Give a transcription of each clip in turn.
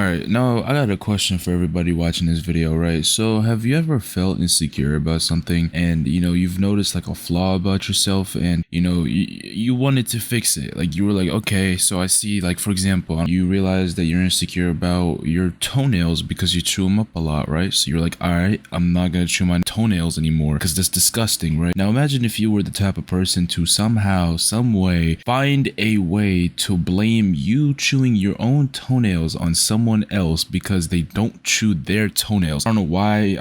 Alright, now I got a question for everybody watching this video, right? So have you ever felt insecure about something and, you've noticed like a flaw about yourself and, you wanted to fix it? Like you were like, okay, so I see, like, for example, you realize that you're insecure about your toenails because you chew them up a lot, right? So you're like, alright, I'm not gonna chew my toenails anymore because that's disgusting, right? Now imagine if you were the type of person to somehow, some way, find a way to blame you chewing your own toenails on someone else because they don't chew their toenails. I don't know why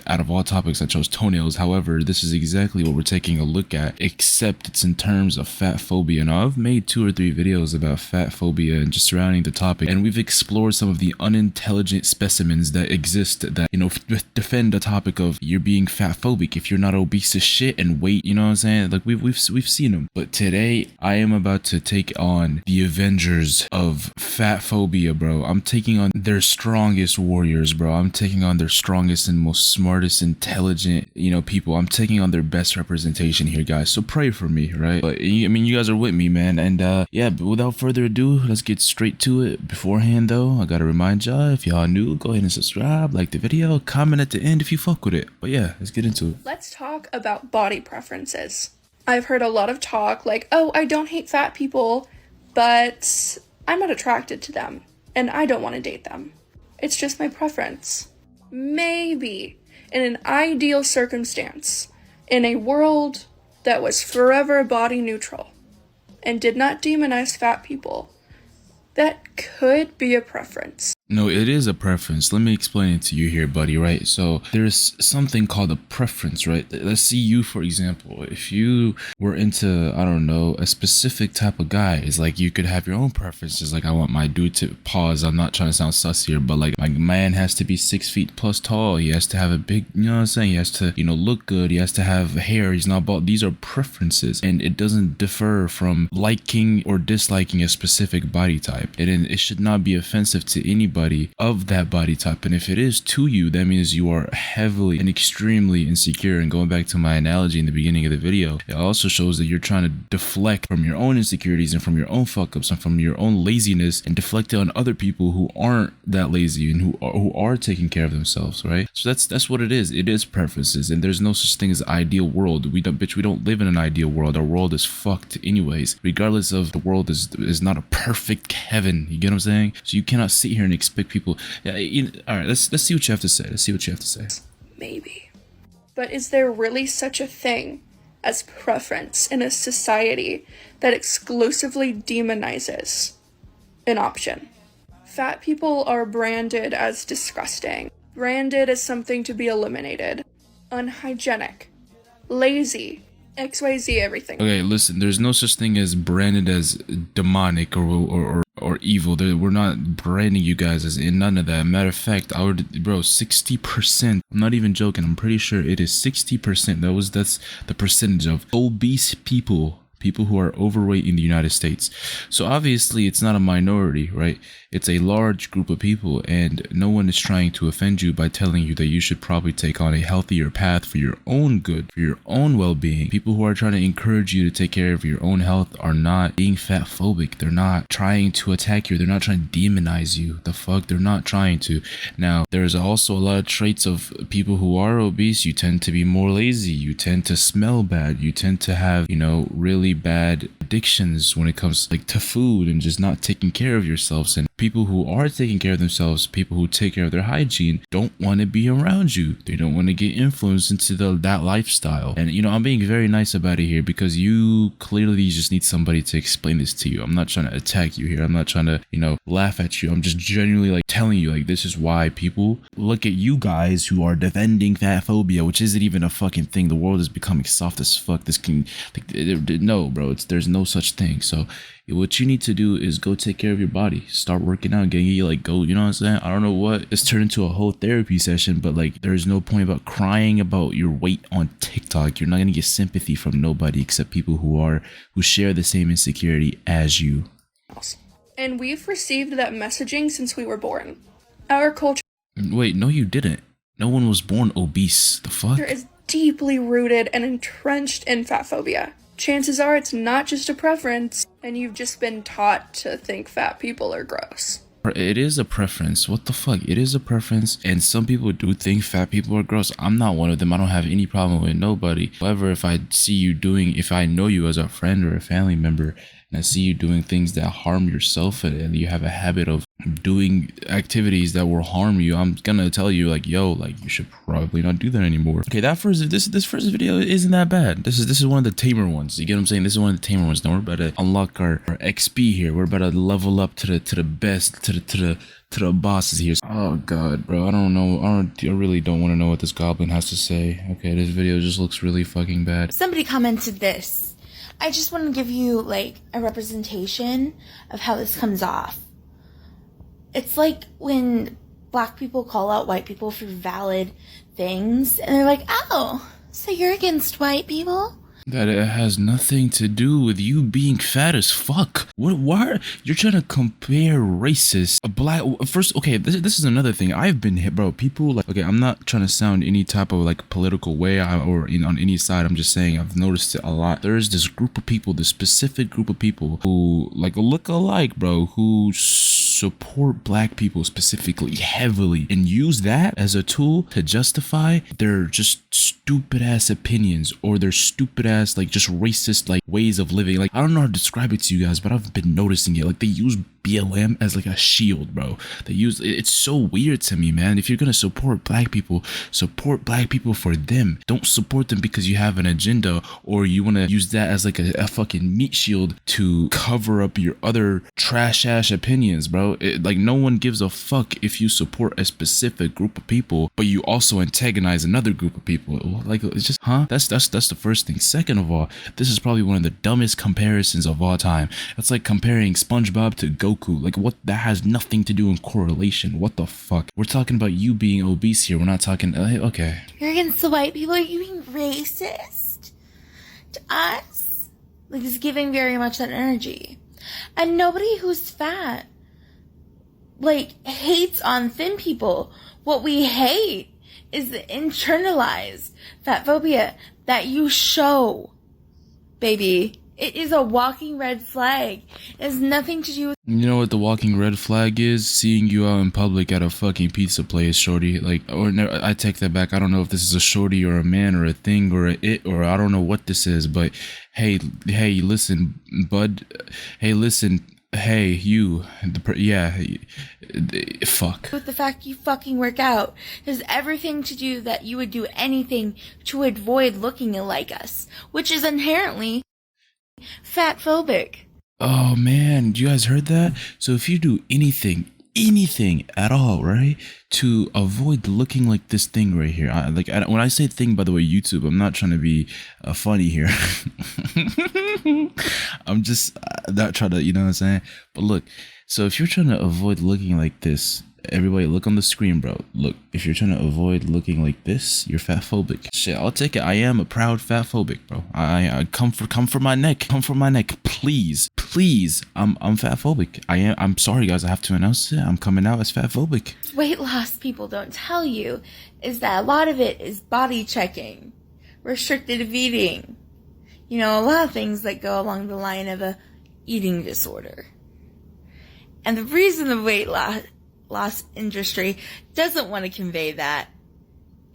out of all topics I chose toenails. However, this is exactly what we're taking a look at, except it's in terms of fat phobia. Now I've made 2 or 3 videos about fat phobia and just surrounding the topic, and we've explored some of the unintelligent specimens that exist that, defend the topic of you're being fat phobic if you're not obese as shit and weight, you know what I'm saying? Like we've seen them. But today I am about to take on the Avengers of fat phobia, bro. I'm taking on their strongest warriors, bro. I'm taking on their strongest and most smartest, intelligent, people. I'm taking on their best representation here, guys. So pray for me, right? But you guys are with me, man. And yeah, but without further ado, let's get straight to it. Beforehand, though, I gotta remind y'all, if y'all new, go ahead and subscribe, like the video, comment at the end if you fuck with it. But yeah, let's get into it. Let's talk about body preferences. I've heard a lot of talk like, oh, I don't hate fat people, but I'm not attracted to them, and I don't want to date them. It's just my preference. Maybe, in an ideal circumstance, in a world that was forever body neutral, and did not demonize fat people, that could be a preference. No, it is a preference. Let me explain it to you here, buddy, right? So there's something called a preference, right? Let's see you, for example. If you were into, I don't know, a specific type of guy, it's like you could have your own preferences. Like, I want my dude to pause. I'm not trying to sound sus here, but like my man has to be 6 feet plus tall. He has to have a big, you know what I'm saying? He has to, look good. He has to have hair. He's not bald. These are preferences, and it doesn't differ from liking or disliking a specific body type. And it should not be offensive to anybody of that body type, and if it is to you, that means you are heavily and extremely insecure. And going back to my analogy in the beginning of the video, it also shows that you're trying to deflect from your own insecurities and from your own fuck ups and from your own laziness and deflect it on other people who aren't that lazy and who are taking care of themselves, right? So that's what it is. It is preferences, and there's no such thing as an ideal world. We don't live in an ideal world. Our world is fucked anyways, regardless of the world is not a perfect heaven. You get what I'm saying? So you cannot sit here and expect people. All right, let's see what you have to say. Maybe. But is there really such a thing as preference in a society that exclusively demonizes an option? Fat people are branded as disgusting, branded as something to be eliminated, unhygienic, lazy, XYZ everything. Okay, listen, there's no such thing as branded as demonic or evil. We're not branding you guys as in none of that. Matter of fact, 60%, I'm not even joking, I'm pretty sure it is 60%. That's the percentage of obese people who are overweight in the United States. So obviously it's not a minority, right? It's a large group of people, and no one is trying to offend you by telling you that you should probably take on a healthier path for your own good, for your own well-being. People who are trying to encourage you to take care of your own health are not being fat phobic. They're not trying to attack you. They're not trying to demonize you. The fuck? They're not trying to. Now, there's also a lot of traits of people who are obese. You tend to be more lazy. You tend to smell bad. You tend to have, really bad addictions when it comes to food and just not taking care of yourselves. And people who are taking care of themselves, people who take care of their hygiene, don't want to be around you. They don't want to get influenced into that lifestyle. And I'm being very nice about it here because you clearly just need somebody to explain this to you. I'm not trying to attack you here. I'm not trying to laugh at you. I'm just genuinely telling you this is why people look at you guys who are defending fat phobia, which isn't even a fucking thing. The world is becoming soft as fuck. No, bro, there's no such thing. So what you need to do is go take care of your body, start working out, getting you go, you know what I'm saying? I don't know what it's turned into a whole therapy session, but there's no point about crying about your weight on TikTok. You're not gonna get sympathy from nobody except people who share the same insecurity as you. And we've received that messaging since we were born. Our culture Wait, no you didn't. No one was born obese. The fuck? is deeply rooted and entrenched in fat phobia. Chances are it's not just a preference, and you've just been taught to think fat people are gross. It is a preference. What the fuck? It is a preference. And some people do think fat people are gross. I'm not one of them. I don't have any problem with nobody. However, if I see you doing, if I know you as a friend or a family member, and I see you doing things that harm yourself, and you have a habit of doing activities that will harm you, I'm gonna tell you like, yo, like you should probably not do that anymore. Okay, this first video isn't that bad. This is one of the tamer ones. You get what I'm saying? This is one of the tamer ones. Now we're about to unlock our XP here. We're about to level up to the best, to the bosses here. Oh god, bro, I don't know. I really don't want to know what this goblin has to say. Okay, this video just looks really fucking bad. Somebody commented this. I just want to give you like a representation of how this comes off. It's like when black people call out white people for valid things and they're like, oh, so you're against white people? That it has nothing to do with you being fat as fuck. Why you're trying to compare races? A black first, okay. This is another thing. I've been hit, bro. People like, okay, I'm not trying to sound any type of like political way or on any side. I'm just saying I've noticed it a lot. There's this group of people, this specific group of people who like look alike, bro, who support black people specifically heavily and use that as a tool to justify their just stupid ass opinions or their stupid ass like just racist like ways of living. Like I don't know how to describe it to you guys, but I've been noticing it. Like they use BLM as like a shield, bro. They use it's so weird to me, man. If you're gonna support black people for them. Don't support them because you have an agenda or you want to use that as like a fucking meat shield to cover up your other trash ass opinions, bro. Like no one gives a fuck if you support a specific group of people but you also antagonize another group of people. Like it's just that's the first thing. Second of all, this is probably one of the dumbest comparisons of all time. It's like comparing SpongeBob to Goku. Like what? That has nothing to do in correlation. What the fuck? We're talking about you being obese here. We're not talking okay. You're against the white people? Are you being racist to us? Like it's giving very much that energy. And nobody who's fat like hates on thin people. What we hate is the internalized fat phobia that you show, baby. It is a walking red flag. It has nothing to do with... You know what the walking red flag is? Seeing you out in public at a fucking pizza place, shorty. Like, or no, I take that back. I don't know if this is a shorty or a man or a thing or a it or I don't know what this is, but hey, listen, bud. Hey, listen. Hey, you. Fuck. With the fact you fucking work out. It has everything to do that you would do anything to avoid looking like us, which is inherently fat phobic. Oh man, you guys heard that? So if you do anything at all, right, to avoid looking like this thing right here, when I say thing, by the way, YouTube, I'm not trying to be funny here. I'm just not trying to, you know what I'm saying? But look, so if you're trying to avoid looking like this, everybody look on the screen, bro. Look, if you're trying to avoid looking like this, you're fat phobic. Shit, I'll take it. I am a proud fat phobic, bro. I come for my neck. Come for my neck, please. I'm fat phobic. I'm sorry, guys. I have to announce it. I'm coming out as fat phobic. Weight loss people don't tell you is that a lot of it is body checking, restrictive eating. You know, a lot of things that go along the line of a eating disorder. And the reason the weight loss industry doesn't want to convey that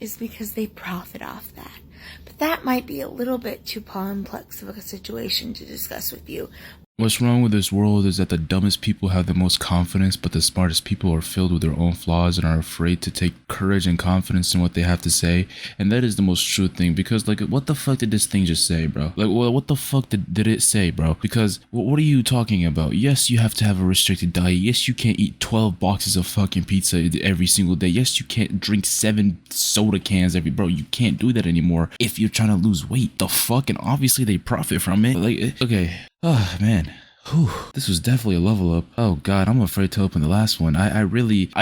is because they profit off that. But that might be a little bit too complex of a situation to discuss with you. What's wrong with this world is that the dumbest people have the most confidence, but the smartest people are filled with their own flaws and are afraid to take courage and confidence in what they have to say. And that is the most true thing, because like, what the fuck did this thing just say, bro? Like, what the fuck did it say, bro? Because what are you talking about? Yes, you have to have a restricted diet. Yes, you can't eat 12 boxes of fucking pizza every single day. Yes, you can't drink 7 soda cans bro. You can't do that anymore if you're trying to lose weight. The fuck? And obviously they profit from it. Like, okay. Oh, man. Whew, this was definitely a level up. Oh god, I'm afraid to open the last one. I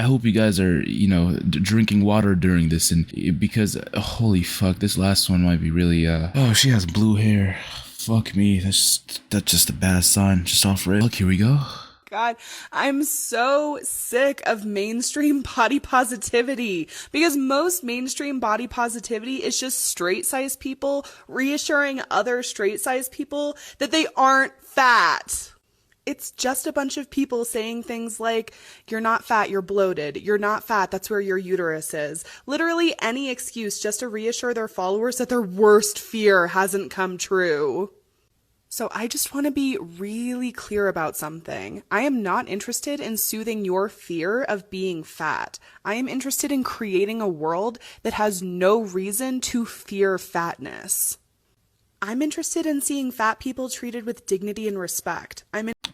hope you guys are, you know, drinking water during this, and because holy fuck, this last one might be really oh, she has blue hair. Fuck me. That's just a bad sign. Just off rip. Look, here we go. God, I'm so sick of mainstream body positivity, because most mainstream body positivity is just straight-sized people reassuring other straight-sized people that they aren't fat. It's just a bunch of people saying things like, you're not fat, you're bloated. You're not fat, that's where your uterus is. Literally any excuse just to reassure their followers that their worst fear hasn't come true. So I just want to be really clear about something. I am not interested in soothing your fear of being fat. I am interested in creating a world that has no reason to fear fatness. I'm interested in seeing fat people treated with dignity and respect.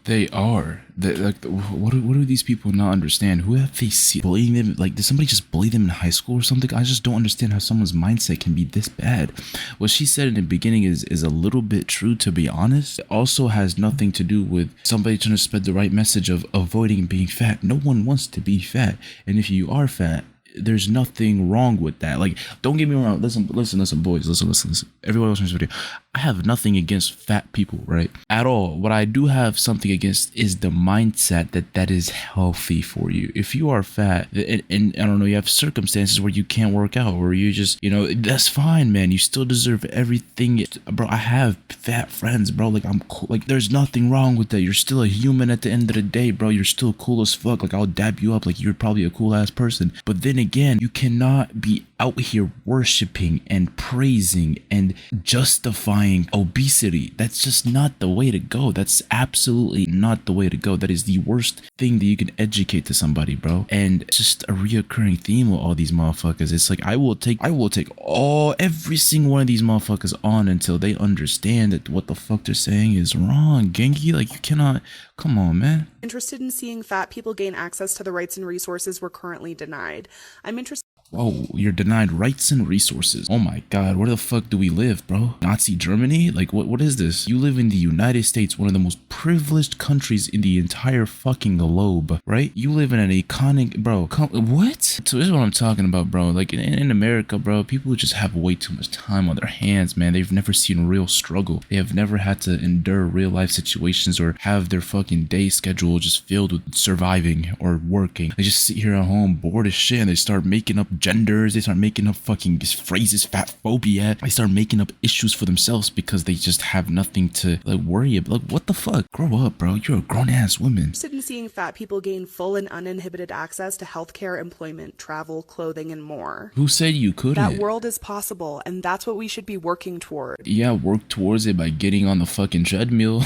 They are. What do these people not understand? Who have they seen bullying them? Like, did somebody just bully them in high school or something? I just don't understand how someone's mindset can be this bad. What she said in the beginning is a little bit true, to be honest. It also has nothing to do with somebody trying to spread the right message of avoiding being fat. No one wants to be fat. And if you are fat, there's nothing wrong with that. Like, don't get me wrong. Listen, boys. Listen. Everyone watching this video, I have nothing against fat people, right? At all. What I do have something against is the mindset that is healthy for you. If you are fat, and I don't know, you have circumstances where you can't work out, or you just, that's fine, man. You still deserve everything. Bro, I have fat friends, bro. Like, I'm cool. Like, there's nothing wrong with that. You're still a human at the end of the day, bro. You're still cool as fuck. Like, I'll dab you up. Like, you're probably a cool ass person. But then again, you cannot be out here worshiping and praising and justifying obesity. That's just not the way to go. That's absolutely not the way to go. That is the worst thing that you can educate to somebody, bro. And it's just a reoccurring theme with all these motherfuckers. It's like, I will take every single one of these motherfuckers on until they understand that what the fuck they're saying is wrong. Genki, like, you cannot, come on, man. Interested in seeing fat people gain access to the rights and resources we're currently denied. I'm interested. Whoa, you're denied rights and resources. Oh my god, where the fuck do we live, bro? Nazi Germany? Like, what is this? You live in the United States, one of the most privileged countries in the entire fucking globe, right? You live in an iconic, bro, what? So this is what I'm talking about, bro. Like, in America, bro, people just have way too much time on their hands, man. They've never seen real struggle. They have never had to endure real life situations or have their fucking day schedule just filled with surviving or working. They just sit here at home bored as shit and they start making up genders. They start making up fucking phrases, fat phobia. They start making up issues for themselves because they just have nothing to like worry about. Like, what the fuck? Grow up, bro. You're a grown ass woman. Interested in seeing fat people gain full and uninhibited access to healthcare, employment, travel, clothing, and more. Who said you couldn't? That world is possible, and that's what we should be working toward. Yeah, work towards it by getting on the fucking treadmill.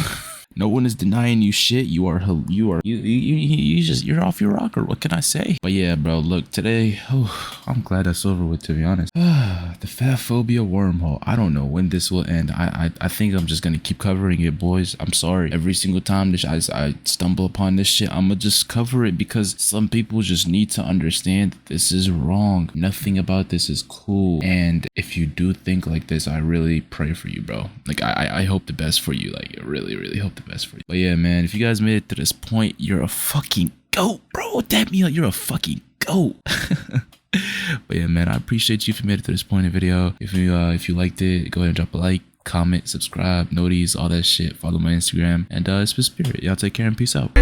No one is denying you shit. You're off your rocker. What can I say? But yeah, bro, look, today, I'm glad that's over with, to be honest. The fat phobia wormhole. I don't know when this will end. I think I'm just gonna keep covering it, boys. I'm sorry. Every single time I stumble upon this shit, I'm gonna just cover it because some people just need to understand that this is wrong. Nothing about this is cool. And if you do think like this, I really pray for you, bro. Like, I hope the best for you. Like, I really, really hope the best for you. But yeah, man, if you guys made it to this point, you're a fucking goat, bro. Dab me up. You're a fucking goat. But yeah, man, I appreciate you if you made it to this point in the video. If you liked it, go ahead and drop a like, comment, subscribe, noties, all that shit. Follow my Instagram, and it's been Spirit. Y'all take care and peace out.